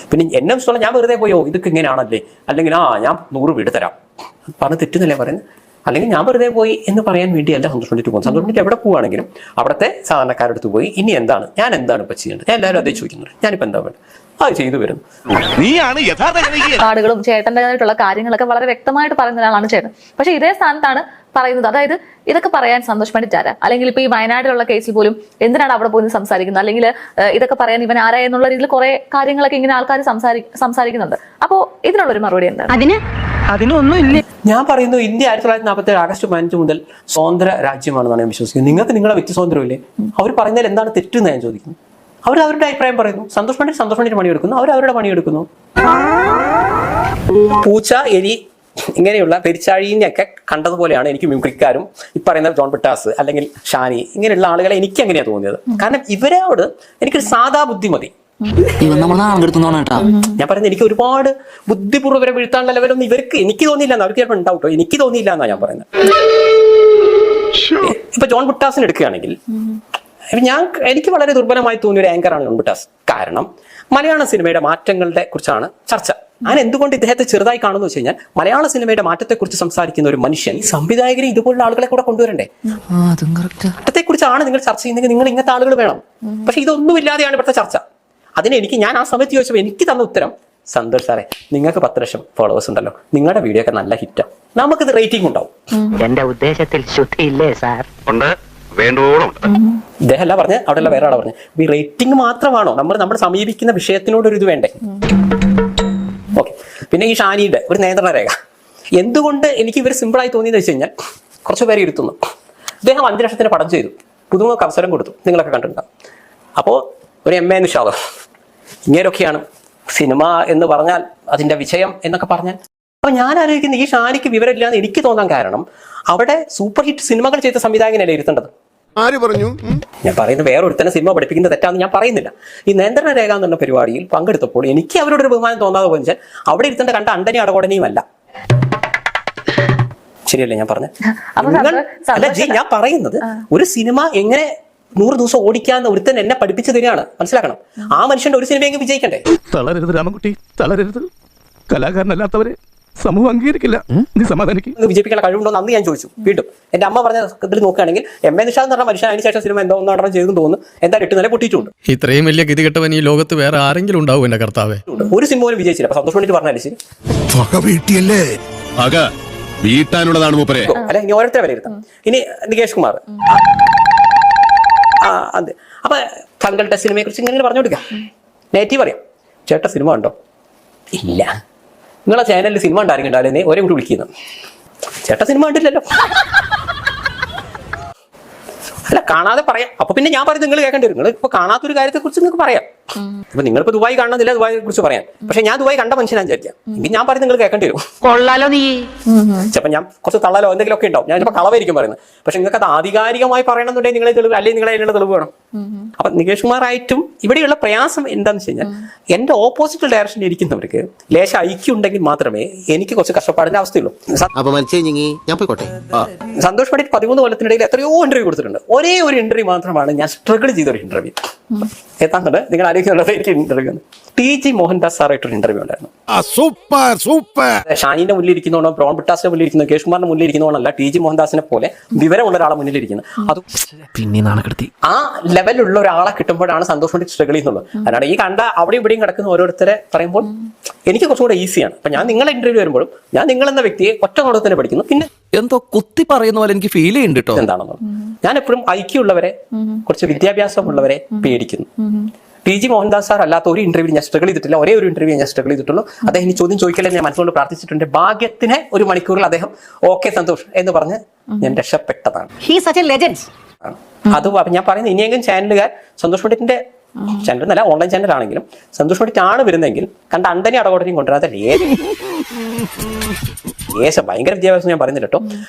പിന്നെ എന്നെ സംബന്ധിച്ചോളം ഞാൻ വെറുതെ പോയോ ഇതൊക്കെ ഇങ്ങനെയാണല്ലേ, അല്ലെങ്കിൽ ഞാൻ 100 വീട് തരാം പറഞ്ഞ് തെറ്റുന്നല്ലേ പറയുന്നത്. അല്ലെങ്കിൽ ഞാൻ വെറുതെ പോയി എന്ന് പറയാൻ വേണ്ടിയല്ല സന്തോഷം വേണ്ടിയിട്ട് പോകുന്നത്. സന്തോഷം വേണ്ടി എവിടെ പോവുകയാണെങ്കിലും അവിടുത്തെ സാധാരണക്കാരുടെ അടുത്ത് പോയി ഇനി ഞാൻ എന്താണ് ഇപ്പൊ ചെയ്യേണ്ടത്, ഞാൻ എല്ലാവരും അതേ ചോദിക്കുന്നുണ്ട്, ഞാനിപ്പോ എന്താ വേണ്ടത് അത് ചെയ്തു വരുന്നു. കാർഡുകളും ചേട്ടൻ്റെതായിട്ടുള്ള കാര്യങ്ങളൊക്കെ വളരെ വ്യക്തമായിട്ട് പറയുന്ന ഒരാളാണ് ചേട്ടൻ. പക്ഷെ ഇതേ സ്ഥാനത്താണ് പറയുന്നത്, അതായത് ഇതൊക്കെ പറയാൻ സന്തോഷ് പണ്ഡിറ്റ് ആരാ, അല്ലെങ്കിൽ ഇപ്പൊ ഈ വയനാട്ടിലുള്ള കേസിൽ പോലും എന്തിനാണ് അവിടെ പോയി സംസാരിക്കുന്നത്, അല്ലെങ്കിൽ ഇതൊക്കെ പറയാൻ ഇവൻ ആരാ എന്നുള്ള രീതിയിൽ കുറെ കാര്യങ്ങളൊക്കെ ഇങ്ങനെ ആൾക്കാർ സംസാരിക്കുന്നുണ്ട്. അപ്പോ ഇതിനുള്ളൊരു മറുപടി എന്താണ്? അതിനൊന്നും ഇല്ല. ഞാൻ പറയുന്നു, ഇന്ത്യ 1947 ആഗസ്റ്റ് 15 മുതൽ സ്വതന്ത്ര രാജ്യമാണെന്നാണ് ഞാൻ വിശ്വസിക്കുന്നത്. നിങ്ങൾക്ക് നിങ്ങളുടെ വ്യക്തി സ്വാതന്ത്ര്യമില്ലേ? അവർ പറഞ്ഞാൽ എന്താണ് തെറ്റെന്ന് ഞാൻ ചോദിക്കുന്നു. അവർ അവരുടെ അഭിപ്രായം പറയുന്നു. സന്തോഷ് പണ്ഡിറ്റ് പണിയെടുക്കുന്നു, അവരുടെ പണിയെടുക്കുന്നു. പൂച്ച, എലി ഇങ്ങനെയുള്ള പെരിച്ചാഴിനെയൊക്കെ കണ്ടതുപോലെയാണ് എനിക്ക് മിമിക്രിക്കാരും ഈ പറയുന്ന ജോൺ പിട്ടാസ് അല്ലെങ്കിൽ ഷാനി ഇങ്ങനെയുള്ള ആളുകളെ എനിക്ക് അങ്ങനെയാണ് തോന്നിയത്. കാരണം ഇവരോട് എനിക്കൊരു സാധാ ബുദ്ധി മതി. ഞാൻ പറയുന്നത് എനിക്ക് ഒരുപാട് ബുദ്ധിപൂർവ്വം ഇവരെ വീഴ്ത്താനുള്ള ലെവലൊന്നും ഇവർക്ക് എനിക്ക് തോന്നിയില്ല, അവർക്ക് ചിലപ്പോൾ ഉണ്ടാവും കേട്ടോ, എനിക്ക് തോന്നിയില്ല എന്നാണ് ഞാൻ പറയുന്നത്. ഇപ്പൊ ജോൺ പിട്ടാസിന് എടുക്കുകയാണെങ്കിൽ എനിക്ക് വളരെ ദുർബലമായി തോന്നിയ ഒരു ആങ്കറാണ് ജോൺ പിട്ടാസ്. കാരണം മലയാള സിനിമയുടെ മാറ്റങ്ങളുടെ കുറിച്ചാണ് ചർച്ച. ഞാൻ എന്തുകൊണ്ട് ഇദ്ദേഹത്തെ ചെറുതായി കാണുന്നു വെച്ച് കഴിഞ്ഞാൽ, മലയാള സിനിമയുടെ മാറ്റത്തെക്കുറിച്ച് സംസാരിക്കുന്ന ഒരു മനുഷ്യൻ സംവിധായകരെ ഇതുപോലുള്ള ആളുകളെ കൂടെ കൊണ്ടുവരണ്ടേ? മാറ്റത്തെക്കുറിച്ചാണ് നിങ്ങൾ ചർച്ച ചെയ്യുന്നെങ്കിൽ നിങ്ങൾ ഇങ്ങനത്തെ ആളുകൾ വേണം. പക്ഷെ ഇതൊന്നുമില്ലാതെയാണ് ഇവിടുത്തെ ചർച്ച. ഞാൻ ആ സമയത്ത് ചോദിച്ചപ്പോൾ എനിക്ക് തന്ന ഉത്തരം, സന്തോഷ് സാറേ നിങ്ങൾക്ക് 10 ലക്ഷം ഫോളോവേഴ്സ് ഉണ്ടല്ലോ, നിങ്ങളുടെ വീഡിയോ ഒക്കെ നല്ല ഹിറ്റാ, നമുക്കിത് റേറ്റിംഗ് ഉണ്ടാവും. എന്റെ ഉദ്ദേശത്തിൽ ശുദ്ധിയില്ലേ സാർ? ഇദ്ദേഹം അല്ല പറഞ്ഞ്, അവിടെയുള്ള വേറെ ആളാ പറഞ്ഞ്, ഈ റേറ്റിംഗ് മാത്രമാണോ നമ്മൾ സമീപിക്കുന്ന വിഷയത്തിനോട് ഒരു ഇത് വേണ്ടേ? ഓക്കെ. പിന്നെ ഈ ഷാനിയുടെ ഒരു നിയന്ത്രണ രേഖ എന്തുകൊണ്ട് എനിക്ക് ഇവർ സിമ്പിളായി തോന്നിയെന്ന് വെച്ച് കഴിഞ്ഞാൽ, കുറച്ച് പേരെ ഇരുത്തുന്നു. അദ്ദേഹം 5 ലക്ഷത്തിന് പടം ചെയ്തു, പുതുമുഖർക്ക് അവസരം കൊടുത്തു, നിങ്ങളൊക്കെ കണ്ടിട്ടുണ്ടാവും. അപ്പോൾ ഒരു MA നിഷാദ് ഇങ്ങനെയൊക്കെയാണ് സിനിമ എന്ന് പറഞ്ഞാൽ അതിന്റെ വിജയം എന്നൊക്കെ പറഞ്ഞാൽ. അപ്പൊ ഞാൻ ആലോചിക്കുന്നത്, ഈ ഷാനിക്ക് വിവരമില്ലാന്ന് എനിക്ക് തോന്നാൻ കാരണം അവിടെ സൂപ്പർ ഹിറ്റ് സിനിമകൾ ചെയ്ത സംവിധായകനല്ലേ ഇരുത്തേണ്ടത്. ആര് പറഞ്ഞു? ഞാൻ പറയുന്നത് വേറെ ഒരുത്തന്നെ സിനിമ പഠിപ്പിക്കുന്നത് തെറ്റാന്ന് ഞാൻ പറയുന്നില്ല. ഈ നിയന്ത്രണ രേഖ എന്നുള്ള പരിപാടിയിൽ പങ്കെടുത്തപ്പോൾ എനിക്ക് അവരോടൊരു ബഹുമാനം തോന്നാതെ പോയി. അവിടെ ഇരുത്തേണ്ട കണ്ട അണ്ടനെയും അടകോടനെയും അല്ല. ശരിയല്ലേ ഞാൻ പറഞ്ഞത്? ഞാൻ പറയുന്നത് ഒരു സിനിമ എങ്ങനെ 100 ദിവസം ഓടിക്കാന്ന് ഒരുത്തൻ എന്നെ പഠിപ്പിച്ചു തരികയാണ്. മനസ്സിലാക്കണം. ആ മനുഷ്യന്റെ ഒരു സിനിമയെങ്കിലും വിജയിക്കണ്ടേ? തളരരുത് രാമൻകുട്ടി, തളരരുത്. കലാകാരനല്ലാത്തവരെ സമൂഹം അംഗീകരിക്കില്ല. നീ സമാധാനിക്ക്. വിജയിപ്പിക്കാൻ കഴിവുണ്ടോ എന്ന് അന്ന് ഞാൻ ചോദിച്ചു. വീണ്ടും എന്റെ അമ്മ പറഞ്ഞ ഇതിൽ നോക്കുകയാണെങ്കിൽ MA നിഷാദ് എന്ന് പറഞ്ഞ മനുഷ്യൻ അതിനുശേഷം സിനിമ എന്തോ ഒന്നും ചെയ്തു തോന്നുന്നു, എന്താ 8 നില പൊട്ടിയിട്ടുണ്ട്. ഇത്രയും വലിയ ഗതികെട്ടവൻ ഈ ലോകത്ത് വേറെ ആരെങ്കിലും ഉണ്ടാവും എന്റെ കർത്താവേ? ഒരു സിനിമ പോലും വിജയിച്ചില്ല. അപ്പൊ സന്തോഷം വേണ്ടി പറഞ്ഞാലേ ശരി, വീട്ടാനുള്ളതാണ് മൂപ്പരെ. അല്ലെ ഇനി ഓരോരുത്തരെ വിലയിരുത്താം. ഇനി നികേഷ് കുമാർ, അതെ. അപ്പൊ താങ്കളുടെ സിനിമയെ കുറിച്ച് ഇങ്ങനെ പറഞ്ഞു കൊടുക്കാം, നെഗറ്റീവ് അറിയാം. ചേട്ടാ സിനിമ ഉണ്ടോ? ഇല്ല. നിങ്ങളെ ചാനലിൽ സിനിമ ഉണ്ടായിരുന്നുണ്ടാവില്ലേ? ഒരേ കൂടി വിളിക്കുന്നു, ചേട്ടാ സിനിമ കണ്ടില്ലല്ലോ. അല്ല, കാണാതെ പറയാം. അപ്പൊ പിന്നെ ഞാൻ പറയുന്നത് നിങ്ങൾ കേൾക്കേണ്ടി വരും. നിങ്ങൾ ഇപ്പൊ കാണാത്തൊരു കാര്യത്തെ കുറിച്ച് നിങ്ങൾക്ക് പറയാം. ഇപ്പൊ നിങ്ങളിപ്പോ ദുബായ് കാണുന്നില്ല, ദുബായിയെ കുറിച്ച് പറയാൻ. പക്ഷെ ഞാൻ ദുബായ് കണ്ട മനുഷ്യനാ വിചാരിക്കാം. എങ്കിൽ ഞാൻ പറയുന്നത് നിങ്ങൾ കേൾക്കേണ്ടി വരും. കൊള്ളാലോ നീ. ചിലപ്പോൾ ഞാൻ കുറച്ച് തള്ളലോ എന്തെങ്കിലും ഒക്കെ ഉണ്ടാവും. ഞാൻ ചിലപ്പോൾ കളവായിരിക്കും പറയുന്നത്. പക്ഷെ നിങ്ങൾക്ക് അത് ആധികാരികമായി പറയണമെന്നുണ്ടെങ്കിൽ നിങ്ങളെ തെളിവ്, അല്ലെങ്കിൽ നിങ്ങളെ അതിനുള്ള തെളിവ് വേണം. അപ്പൊ നികേഷ് കുമാറായിട്ടും ഇവിടെയുള്ള പ്രയാസം എന്താണെന്ന് വെച്ച് കഴിഞ്ഞാൽ, എന്റെ ഓപ്പോസിറ്റ് ഡയറക്ഷനിൽ ഇരിക്കുന്നവർക്ക് ലേശ ഐക്യം ഉണ്ടെങ്കിൽ മാത്രമേ എനിക്ക് കുറച്ച് കഷ്ടപ്പാടിന്റെ അവസ്ഥയുള്ളൂ. സന്തോഷ് പണ്ഡിറ്റ് 13 കൊല്ലത്തിനിടയിൽ എത്രയോ ഇന്റർവ്യൂ കൊടുത്തിട്ടുണ്ട്. ഒരേ ഒരു ഇന്റർവ്യൂ മാത്രമാണ് ഞാൻ സ്ട്രഗിൾ ചെയ്തൊരു ഇന്റർവ്യൂ. എത്താന്നുണ്ട് നിങ്ങൾ ആലോചിക്കുന്നുള്ളത്. എനിക്ക് ഇന്റർവ്യൂ TG മോഹൻദാസ് സാറായിട്ടൊരു ഇന്റർവ്യൂ ഉണ്ടായിരുന്നു. ഷാനിന്റെ മുന്നിൽ ഇരിക്കുന്നോണോ, ബ്രോൺ പിട്ടാസിന്റെ മുന്നിൽ ഇരിക്കുന്ന, കേഷ് കുമാറിന്റെ മുന്നിൽ ഇരിക്കുന്നോണല്ല, TG മോഹൻദാസിനെ പോലെ വിവരമുള്ള ഒരാളെ മുന്നിൽ ഇരിക്കുന്നത്. അത് പിന്നെ ആ ലെവലുള്ള ഒരാളെ കിട്ടുമ്പോഴാണ് സന്തോഷം പണ്ഡിറ്റ് സ്ട്രഗിൾ ചെയ്യുന്നുള്ളൂ. അല്ലാണ്ട് ഈ കണ്ട അവിടെയും ഇവിടെയും കിടക്കുന്ന ഓരോരുത്തരെ പറയുമ്പോൾ എനിക്ക് കുറച്ചുകൂടെ ഈസിയാണ്. അപ്പൊ ഞാൻ നിങ്ങളെ ഇന്റർവ്യൂ വരുമ്പോഴും ഞാൻ നിങ്ങളെന്ന വ്യക്തിയെ ഒറ്റ നോട്ടത്തിന് പഠിക്കുന്നു. പിന്നെ എന്തോ കുത്തി പറയുന്ന പോലെ എനിക്ക് ഫീൽ ചെയ്യുന്നുണ്ട് കേട്ടോ. എന്താണെന്ന് ഞാൻ എപ്പോഴും ഐക്യമുള്ളവരെ, കുറച്ച് വിദ്യാഭ്യാസമുള്ളവരെ പേടിക്കുന്നു. TG മോഹൻദാസ് സാർ അല്ലാത്ത ഒരു ഇന്റർവ്യൂ ഞാൻ സ്ട്രഗിൾ ചെയ്തിട്ടില്ല. ഒരേ ഒരു ഇന്റർവ്യൂ ഞാൻ സ്ട്രഗിൾ ചെയ്തിട്ടുള്ളൂ. അദ്ദേഹം ഈ ചോദ്യം ചോദിക്കലേ ഞാൻ മനസ്സിലോട് പ്രാർത്ഥിച്ചിട്ടുണ്ട്. ഭാഗ്യത്തിന് ഒരു മണിക്കൂറിൽ അദ്ദേഹം ഓക്കെ സന്തോഷ് എന്ന് പറഞ്ഞ് ഞാൻ രക്ഷപ്പെട്ടതാണ്. അത് ഞാൻ പറയുന്നത്, ഇനിയെങ്കിലും ചാനലുകാർ സന്തോഷ് പണ്ഡിറ്റിന്റെ ചാനൽ എന്നല്ല, ഓൺലൈൻ ചാനൽ ആണെങ്കിലും സന്തോഷ് പണ്ഡിറ്റ് ആണ് വരുന്നതെങ്കിൽ കണ്ട അണ്ടനെ അടകോടനെയും കൊണ്ടുവരാത്ത ലേശം ഭയങ്കര വിദ്യാഭ്യാസം ഞാൻ പറയുന്നില്ല കേട്ടോ.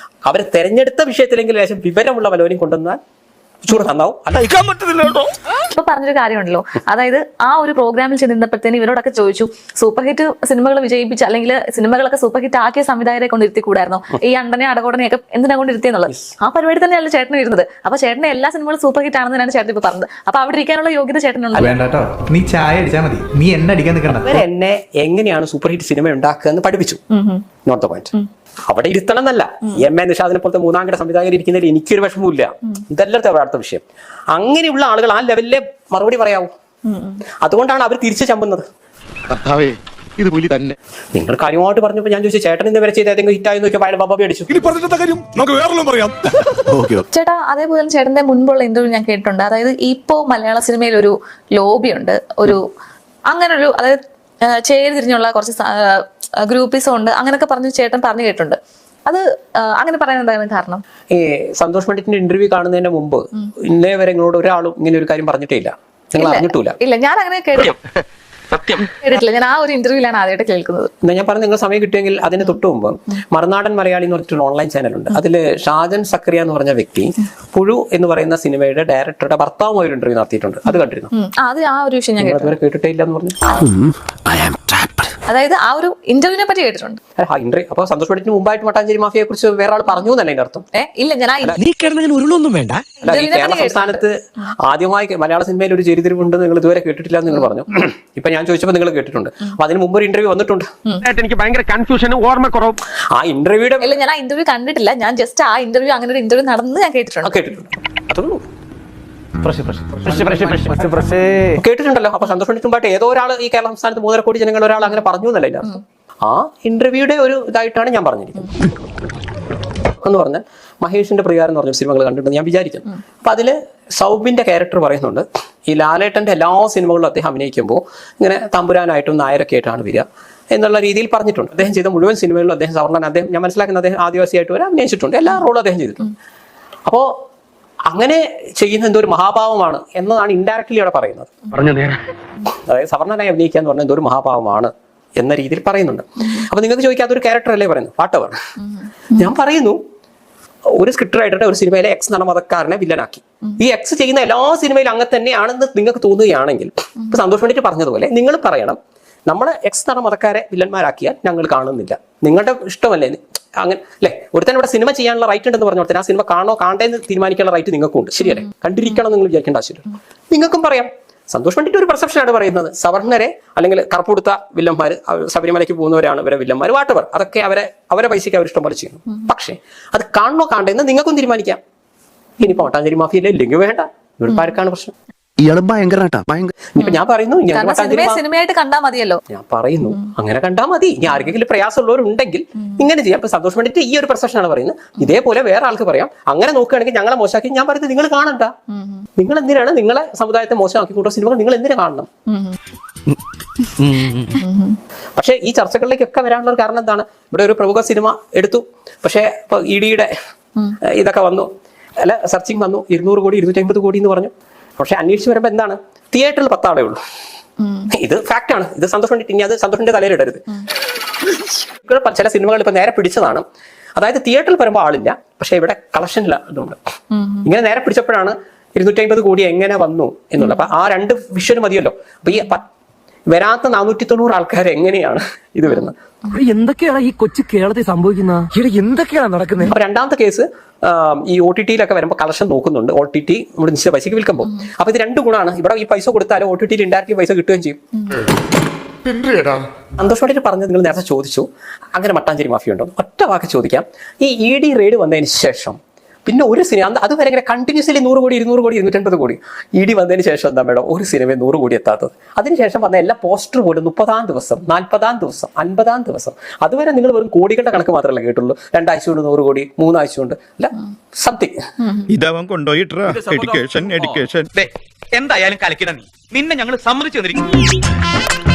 അവരെ തെരഞ്ഞെടുത്ത വിഷയത്തിലെങ്കിൽ ലേശം വിവരമുള്ള പലവരെയും കൊണ്ടുവന്നാൽ ചോറ് തന്നാവും അല്ല ഇപ്പൊ പറഞ്ഞൊരു കാര്യമുണ്ടല്ലോ, അതായത് ആ ഒരു പ്രോഗ്രാമിൽ ചെന്നിരുന്നപ്പോഴത്തേന് ഇവരോടൊക്കെ ചോദിച്ചു, സൂപ്പർ ഹിറ്റ് സിനിമകൾ വിജയിപ്പിച്ച അല്ലെങ്കിൽ സിനിമകളൊക്കെ സൂപ്പർ ഹിറ്റ് ആക്കിയ സംവിധായകരെ കൊണ്ട് ഇരുത്തിക്കൂടായിരുന്നോ ഈ അണ്ടനെ അടകോടനെയൊക്കെ എന്തിനാ കൊണ്ട് ഇരുത്തിയെന്നുള്ളത്? ആ പരിപാടി തന്നെയല്ല ചേട്ടൻ ഇരുന്നത്. അപ്പൊ ചേട്ടന്റെ എല്ലാ സിനിമകളും സൂപ്പർ ഹിറ്റ് ആണെന്നാണ് ചേട്ടൻ ഇപ്പൊ പറഞ്ഞത്. അപ്പൊ അവിടെ ഇരിക്കാനുള്ള യോഗ്യത ചേട്ടനുണ്ട്. വേണ്ടോ, നീ ചായ അടിച്ചാൽ മതി, നീ എന്നെ അടിക്കാൻ നിൽക്കണ്ട. അവരെന്നെ എങ്ങനെയാണ് സൂപ്പർ ഹിറ്റ് സിനിമ ഉണ്ടാക്കുക എന്ന് പഠിപ്പിച്ചു. Note the point. അവിടെ ഇരുത്തണം എന്നല്ല. എം എ നിഷാദിനെ പോലത്തെ മൂന്നാംകിട സംവിധായകർ ഇരിക്കുന്നതിൽ എനിക്കൊരു വിഷമമില്ല. ഇതല്ല അടുത്ത വിഷയം. അങ്ങനെയുള്ള ആളുകൾ ആ ലെവലിലെ മറുപടി പറയാവൂ. അതുകൊണ്ടാണ് അവർ തിരിച്ചു ചമ്പുന്നത്. ഇത് പുലി തന്നെ. നിങ്ങൾ കാര്യമായിട്ട് പറഞ്ഞപ്പോൾ ഞാൻ ചോദിച്ചു, ചേട്ടൻ ഇന്ന് വരെ ചെയ്ത് ഏതെങ്കിലും ഹിറ്റായി നോക്കിയാൽ അയാൾ ബാബാബി അടിച്ചു. ഇനി പറഞ്ഞിട്ട കാര്യം നമുക്ക് വേറെല്ലാം പറയാം. ചേട്ടാ, അതേപോലെ ചേട്ടന്റെ മുൻപുള്ള ഇന്റർവ്യൂ ഞാൻ കേട്ടിട്ടുണ്ട്. അതായത് ഇപ്പോ മലയാള സിനിമയിൽ ഒരു ലോബി ഉണ്ട്, ഒരു അങ്ങനെ ഒരു, അതായത് ചേരി തിരിഞ്ഞുള്ള കുറച്ച് ഗ്രൂപ്പിസം ഉണ്ട്, അങ്ങനെയൊക്കെ പറഞ്ഞ് ചേട്ടൻ പറഞ്ഞു കേട്ടിട്ടുണ്ട്. അത് അങ്ങനെ പറയാൻ എന്തായിരുന്നു കാരണം? ഈ സന്തോഷ് പണ്ഡിറ്റിന്റെ ഇന്റർവ്യൂ കാണുന്നതിന് മുമ്പ് ഇന്നേ വരെ നിങ്ങളോട് ഒരാളും ഇങ്ങനെ ഒരു കാര്യം പറഞ്ഞിട്ടേ ഇല്ല, നിങ്ങൾ അറിഞ്ഞിട്ടില്ല. ഇല്ല, ഞാൻ അങ്ങനെ കേട്ടിട്ടില്ല. ഞാൻ ആ ഒരു ഇന്റർവ്യൂലാണ് ആദ്യമായിട്ട് കേൾക്കുന്നത്. ഞാൻ പറഞ്ഞു, നിങ്ങൾ സമയം കിട്ടുമെങ്കിൽ അതിന് തൊട്ട് മുമ്പ് മറുനാടൻ മലയാളി എന്ന് പറഞ്ഞിട്ടൊരു ഓൺലൈൻ ചാനലുണ്ട്. അതില് ഷാജൻ സക്രിയ എന്ന് പറഞ്ഞ വ്യക്തി പുഴു എന്ന് പറയുന്ന സിനിമയുടെ ഡയറക്ടറുടെ ഭർത്താവുമായി ഒരു ഇന്റർവ്യൂ നടത്തിയിട്ടുണ്ട്. അത് കണ്ടിരുന്നു? അത് ആ ഒരു വിഷയം ഞാൻ കേട്ടിട്ടേ ഇല്ല എന്ന് പറഞ്ഞു. അതായത് ആ ഒരു ഇന്റർവ്യൂവിനെ പറ്റി കേട്ടിട്ടുണ്ട്. അപ്പൊ സന്തോഷ് പണ്ഡിറ്റിന് മുമ്പായിട്ട് മട്ടാഞ്ചേരി മാഫിയെ കുറിച്ച് വേറെ ആൾ പറഞ്ഞു എന്നല്ല അതിന്റെ അർത്ഥം. ഇല്ല, ഞാൻ നീ കിടന്നങ്ങനെ ഉരുളൊന്നും വേണ്ട. കേരള സംസ്ഥാനത്ത് ആദ്യമായി മലയാള സിനിമയിൽ ഒരു ചെരിതിരിവുണ്ടെന്ന് നിങ്ങൾ ഇതുവരെ കേട്ടിട്ടില്ല എന്ന് നിങ്ങൾ പറഞ്ഞു. ഇപ്പൊ ഞാൻ ചോദിച്ചപ്പോൾ നിങ്ങൾ കേട്ടിട്ടുണ്ട്. അപ്പൊ അതിന് മുമ്പ് ഒരു ഇന്റർവ്യൂ വന്നിട്ടുണ്ട്. എനിക്ക് ഭയങ്കര കൺഫ്യൂഷനും ഓർമ്മക്കുറവും. ആ ഇന്റർവ്യൂയുടെ ഇല്ല, ഞാൻ ആ ഇന്റർവ്യൂ കണ്ടിട്ടില്ല. ഞാൻ ജസ്റ്റ് ആ ഇന്റർവ്യൂ, അങ്ങനെ ഒരു ഇന്റർവ്യൂ നടന്ന് ഞാൻ കേട്ടിട്ടുണ്ട്. അതൊന്നും കേട്ടിട്ടുണ്ടല്ലോ. അപ്പൊ സന്തോഷ് പണ്ഡിറ്റ് മുമ്പായിട്ട് ഏതോ ഒരാൾ ഈ കേരള സംസ്ഥാനത്ത് 3.5 കോടി ജനങ്ങൾ ഒരാൾ അങ്ങനെ പറഞ്ഞു എന്നല്ല അതിന്റെ അർത്ഥം. ആ ഇന്റർവ്യൂയുടെ ഒരു ഇതായിട്ടാണ് ഞാൻ പറഞ്ഞിരിക്കുന്നത്. എന്ന് പറഞ്ഞാൽ മഹേഷിന്റെ പ്രിയാരം എന്ന് പറഞ്ഞ സിനിമകൾ കണ്ടിട്ടുണ്ട് ഞാൻ വിചാരിക്കുന്നു. അപ്പൊ അതില് സൗബിന്റെ ക്യാരക്ടർ പറയുന്നുണ്ട്, ഈ ലാലേട്ടന്റെ എല്ലാ സിനിമകളിലും അദ്ദേഹം അഭിനയിക്കുമ്പോൾ ഇങ്ങനെ തമ്പുരാനായിട്ടും നായരൊക്കെ ആയിട്ടാണ് വരിക എന്നുള്ള രീതിയിൽ പറഞ്ഞിട്ടുണ്ട്. അദ്ദേഹം ചെയ്ത മുഴുവൻ സിനിമകളിലും അദ്ദേഹം സവർണ്ണൻ, അദ്ദേഹം ഞാൻ മനസ്സിലാക്കുന്ന അദ്ദേഹം ആദിവാസിയായിട്ട് വരെ അഭിനയിച്ചിട്ടുണ്ട്. എല്ലാ റോളും അദ്ദേഹം ചെയ്തിട്ടുണ്ട്. അപ്പോൾ അങ്ങനെ ചെയ്യുന്ന എന്തോ ഒരു മഹാഭാവമാണ് എന്നതാണ് ഇൻഡയറക്ട്ലി അവിടെ പറയുന്നത്. അതായത് സവർണ്ണനായി അഭിനയിക്കുക എന്ന് പറഞ്ഞാൽ എന്തോ ഒരു മഹാഭാവമാണ് എന്ന രീതിയിൽ പറയുന്നുണ്ട്. അപ്പൊ നിങ്ങൾക്ക് ചോദിക്കാത്തൊരു ക്യാരക്ടർ അല്ലേ പറയുന്നത്, വാട്ടവർ. ഞാൻ പറയുന്നു, ഒരു സ്ക്രിപ്റ്റ് റൈറ്ററുടെ ഒരു സിനിമയിലെ എക്സ് നടമതക്കാരനെ വില്ലനാക്കി. ഈ എക്സ് ചെയ്യുന്ന എല്ലാ സിനിമയിലും അങ്ങനെ തന്നെയാണെന്ന് നിങ്ങൾക്ക് തോന്നുകയാണെങ്കിൽ, ഇപ്പൊ സന്തോഷ് പണ്ഡിറ്റ് പറഞ്ഞതുപോലെ നിങ്ങൾ പറയണം, നമ്മളെ എക്സ് നടമതക്കാരെ വില്ലന്മാരാക്കിയാൽ ഞങ്ങൾ കാണുന്നില്ല, നിങ്ങളുടെ ഇഷ്ടമല്ലേ അങ്ങനെ അല്ലെ. ഒരുത്തന്നെ ഇവിടെ സിനിമ ചെയ്യാനുള്ള റൈറ്റ് ഉണ്ടെന്ന് പറഞ്ഞോട്ടെ, ആ സിനിമ കാണോ കാണേന്ന് തീരുമാനിക്കാനുള്ള റൈറ്റ് നിങ്ങൾക്കും ഉണ്ട്, ശരിയല്ലേ? കണ്ടിരിക്കണം നിങ്ങൾ വിചാരിക്കേണ്ട ആവശ്യമില്ല. നിങ്ങൾക്കും പറയാം. സന്തോഷ് പണ്ഡിറ്റ് ഒരു പെർസെപ്ഷനാണ് പറയുന്നത്, സവർണരെ അല്ലെങ്കിൽ കറുപ്പെടുത്ത വില്ലന്മാർ, ശബരിമലയ്ക്ക് പോകുന്നവരാണ് ഇവരെ വില്ലന്മാർ, വാട്ടവർ, അതൊക്കെ അവരെ പൈസയ്ക്ക് അവർ ഇഷ്ടം പോലെ ചെയ്യുന്നു. പക്ഷേ അത് കാണണോ കാണേന്ന് നിങ്ങൾക്കും തീരുമാനിക്കാം. ഇനിയിപ്പോ മട്ടാഞ്ചേരി മാഫിയല്ലേ, ഇല്ലെങ്കിൽ വേണ്ട. ഇവിടെ ആർക്കാണ് പ്രശ്നം? ഇയാള് ഭയങ്കര ഇപ്പൊ ഞാൻ പറയുന്നു, സിനിമയായിട്ട് കണ്ടാ മതിയല്ലോ. ഞാൻ പറയുന്നു അങ്ങനെ കണ്ടാൽ മതി. ഇനി ആർക്കെങ്കിലും പ്രയാസമുള്ളവരുണ്ടെങ്കിൽ ഇങ്ങനെ ചെയ്യാം. ഇപ്പൊ സന്തോഷ് പണ്ഡിറ്റ് ഈ ഒരു പെർസെപ്ഷനാണ് പറയുന്നത്. ഇതേപോലെ വേറെ ആൾക്ക് പറയാം, അങ്ങനെ നോക്കുകയാണെങ്കിൽ ഞങ്ങളെ മോശമാക്കി. ഞാൻ പറയുന്നത് നിങ്ങൾ കാണണ്ട. നിങ്ങൾ എന്തിനാണ് നിങ്ങളെ സമുദായത്തെ മോശമാക്കി കൂട്ടുന്ന സിനിമകൾ നിങ്ങൾ എന്തിനാ കാണണം? പക്ഷെ ഈ ചർച്ചകളിലേക്കൊക്കെ വരാനുള്ള ഒരു കാരണം എന്താണ്? ഇവിടെ ഒരു പ്രമുഖ സിനിമ എടുത്തു, പക്ഷെ ഇപ്പൊ ഇഡിയുടെ ഇതൊക്കെ വന്നു, അല്ല സെർച്ചിങ് വന്നു, 200 കോടി 250 കോടി എന്ന് പറഞ്ഞു. പക്ഷെ അന്വേഷിച്ച് വരുമ്പോൾ എന്താണ്, തിയേറ്ററിൽ 10 ആളേ ഉള്ളൂ. ഇത് ഫാക്ട് ആണ്. ഇത് സന്തോഷ് പണ്ഡിറ്റ്, ഇനി അത് സന്തോഷിന്റെ തലയിലിടരുത്. ചില സിനിമകൾ ഇപ്പൊ നേരെ പിടിച്ചതാണ്. അതായത് തിയേറ്ററിൽ വരുമ്പോൾ ആളില്ല, പക്ഷെ ഇവിടെ കളക്ഷനില്ല ഇതുണ്ട്. ഇങ്ങനെ നേരെ പിടിച്ചപ്പോഴാണ് 250 കോടി എങ്ങനെ വന്നു എന്നുള്ള. അപ്പൊ ആ 2 വിഷ്വൽ മതിയല്ലോ. അപ്പൊ ഈ വരാത്ത 490 ആൾക്കാർ എങ്ങനെയാണ് ഇത് വരുന്നത്? എന്തൊക്കെയാണ് ഈ കൊച്ചു കേരളത്തിൽ സംഭവിക്കുന്നത്? എന്തൊക്കെയാണ് നടക്കുന്നത്? അപ്പൊ രണ്ടാമത്തെ കേസ്, ഈ OTT-യിലൊക്കെ വരുമ്പോൾ കളക്ഷൻ നോക്കുന്നുണ്ട്. OTT നമ്മുടെ നിശ്ചിത പൈസക്ക് വിൽക്കുമ്പോൾ. അപ്പൊ ഇത് 2 ഗുണമാണ്. ഇവിടെ ഈ പൈസ കൊടുത്താലും OTT-യിൽ ഇൻഡയറക്റ്റ്ലി പൈസ കിട്ടുകയും ചെയ്യും. സന്തോഷ് പണ്ഡിറ്റ് പറഞ്ഞത് നിങ്ങൾ നേരത്തെ ചോദിച്ചു, അങ്ങനെ മട്ടാഞ്ചേരി മാഫിയ ഉണ്ടോ? ഒറ്റ വാക്ക് ചോദിക്കാം. ഈ ED റെയ്ഡ് വന്നതിന് ശേഷം പിന്നെ ഒരു സിനിമ അതുവരെ ഇങ്ങനെ കണ്ടിന്യൂസ്ലി 100 കോടി 200 കോടി 250 കോടി ED വന്നതിന് ശേഷം എന്താ മേഡം ഒരു സിനിമ 100 കോടി എത്താത്തത്? അതിനുശേഷം വന്ന എല്ലാ പോസ്റ്റർ പോലും 30-ാം ദിവസം, 40-ാം ദിവസം, 50-ാം ദിവസം. അതുവരെ നിങ്ങൾ വെറും കോടികളുടെ കണക്ക് മാത്രമല്ല കേട്ടുള്ളൂ. 2 ആഴ്ച കൊണ്ട് 100 കോടി, 3 ആഴ്ച കൊണ്ട് അല്ല സംതിങ്. ഇതവൻ കൊണ്ടുപോയിട്ടാ എഡ്യൂക്കേഷൻ എന്തായാലും കലക്കിട, നിന്നെ ഞങ്ങൾ സമ്മതിച്ചു തന്നിരിക്കുന്നു.